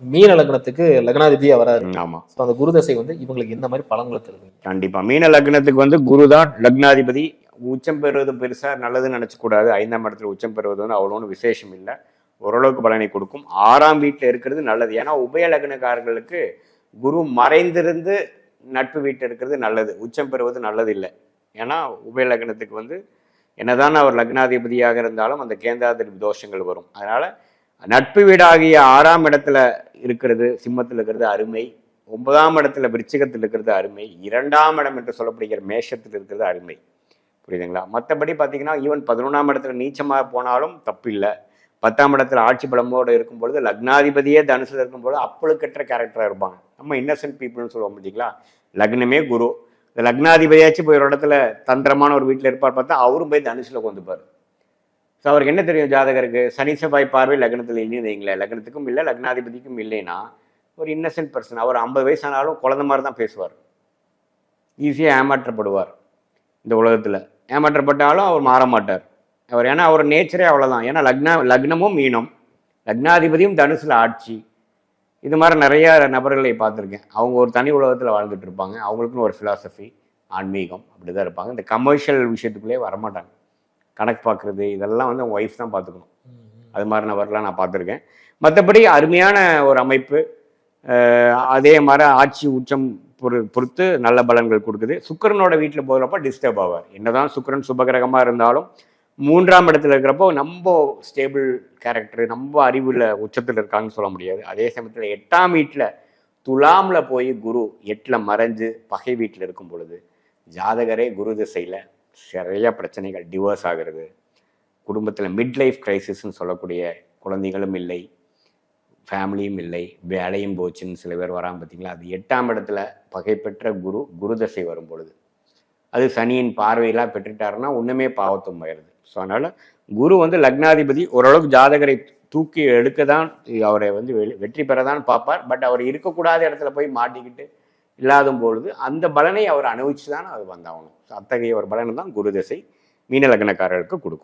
மீன லக்னத்துக்கு லக்னாதிபதியா வராரு. ஆமா, அந்த குரு தசை இவங்களுக்கு இந்த மாதிரி பலன்களை தருது. கண்டிப்பா. மீன லக்னத்துக்கு குரு தான் லக்னாதிபதி. உச்சம் பெறுவது பெருசா நல்லதுன்னு நினைச்ச கூடாது. 5ஆம் இடத்துல உச்சம் பெறுவது அவ்வளோன்னு விசேஷம் இல்லை. ஓரளவுக்கு பலனை கொடுக்கும். 6ஆம் வீட்டில் இருக்கிறது நல்லது. ஏன்னா உபய லக்னக்காரர்களுக்கு குரு மறைந்திருந்து நட்பு வீட்டில் இருக்கிறது நல்லது. உச்சம் பெறுவது நல்லது இல்லை. ஏன்னா உபய லக்னத்துக்கு என்னதான் அவர் லக்னாதிபதியாக இருந்தாலும் அந்த கேந்திராதிபதி தோஷங்கள் வரும். அதனால நட்பு வீடாகிய 6ஆம் இடத்துல இருக்கிறது, சிம்மத்தில் இருக்கிறது அருமை. 9ஆம் இடத்துல விருச்சிகத்தில் இருக்கிறது அருமை. 2ஆம் இடம் என்று சொல்லப்படுகிற மேஷத்தில் இருக்கிறது அருமை. புரியுதுங்களா? மற்றபடி பார்த்தீங்கன்னா ஈவன் 11ஆம் இடத்துல நீச்சமாக போனாலும் தப்பு இல்லை. 10ஆம் இடத்துல ஆட்சி பலமோடு இருக்கும்பொழுது லக்னாதிபதியே தனுசில் இருக்கும்போது அப்பழுக்கற்ற கேரக்டராக இருப்பாங்க. நம்ம இன்னசென்ட் பீப்புள்னு சொல்லுவோம் பார்த்தீங்களா? லக்னமே குரு. இந்த லக்னாதிபதியாச்சும் போய் ஒரு இடத்துல தந்திரமான ஒரு வீட்டில் இருப்பார், பார்த்தா அவரும் போய் தனுசில் கொண்டுப்பார். ஸோ அவருக்கு என்ன தெரியும் ஜாதகருக்கு? சனி செவ்வாய் பார்வை லக்னத்தில் இல்லைன்னு வைங்களேன். லக்னத்துக்கும் இல்லை லக்னாதிபதிக்கும் இல்லைன்னா ஒரு இன்னசென்ட் பர்சன். அவர் 50 வயசானாலும் குழந்தை மாதிரி தான் பேசுவார். ஈஸியாக ஏமாற்றப்படுவார். இந்த உலகத்தில் ஏமாற்றப்பட்டாலும் அவர் மாற மாட்டார். அவர் ஏன்னா அவர் நேச்சரே அவ்வளோதான். ஏன்னா லக்னமும் மீனம், லக்னாதிபதியும் தனுசில் ஆட்சி. இது மாதிரி நிறைய நபர்களை பார்த்துருக்கேன். அவங்க ஒரு தனி உலகத்தில் வாழ்ந்துட்டு இருப்பாங்க. அவங்களுக்குன்னு ஒரு ஃபிலாசபி, ஆன்மீகம் அப்படி தான் இருப்பாங்க. இந்த கமர்ஷியல் விஷயத்துக்குள்ளே வரமாட்டாங்க. கணக்கு பார்க்குறது இதெல்லாம் அவங்க ஒய்ஃப் தான் பார்த்துக்கணும். அது மாதிரி நபர்லாம் நான் பார்த்துருக்கேன். மற்றபடி அருமையான ஒரு அமைப்பு. அதே மாதிரி ஆட்சி உச்சம் பொறுத்து நல்ல பலன்கள் கொடுக்குது. சுக்கிரனோட வீட்டில் போகிறப்ப டிஸ்டர்ப் ஆவார். என்னதான் சுக்கிரன் சுபகிரகமாக இருந்தாலும் 3ஆம் இடத்துல இருக்கிறப்போ நம்ம ஸ்டேபிள் கேரக்டர், நம்ம அறிவில் உச்சத்தில் இருக்காங்கன்னு சொல்ல முடியாது. அதே சமயத்தில் 8ஆம் வீட்டில் துலாமில் போய் குரு 8ல் மறைஞ்சு பகை வீட்டில் இருக்கும் பொழுது ஜாதகரே குரு திசையில் நிறைய பிரச்சனைகள், டிவோர்ஸ் ஆகிறது, குடும்பத்தில் மிட் லைஃப் கிரைசிஸ்ன்னு சொல்லக்கூடிய குழந்தைகளும் இல்லை, ஃபேமிலியும் இல்லை, வேலையும் போச்சுன்னு சில பேர் வராமல் பார்த்தீங்களா? அது 8ஆம் இடத்துல பகை பெற்ற குரு தசை வரும் பொழுது அது சனியின் பார்வையெல்லாம் பெற்றுட்டாருன்னா ஒன்றுமே பாவத்துவம் ஆயிடுது. ஸோ அதனால் குரு லக்னாதிபதி ஓரளவுக்கு ஜாதகரை தூக்கி எடுக்க தான், அவரை வெற்றி பெற தான் பார்ப்பார். பட் அவர் இருக்கக்கூடாத இடத்துல போய் மாட்டிக்கிட்டு இல்லாத பொழுது அந்த பலனை அவர் அனுபவிச்சு தான் அது வந்தாகணும். அத்தகைய ஒரு பலனை தான் குரு தசை மீன லக்னக்காரர்களுக்கு கொடுக்கும்.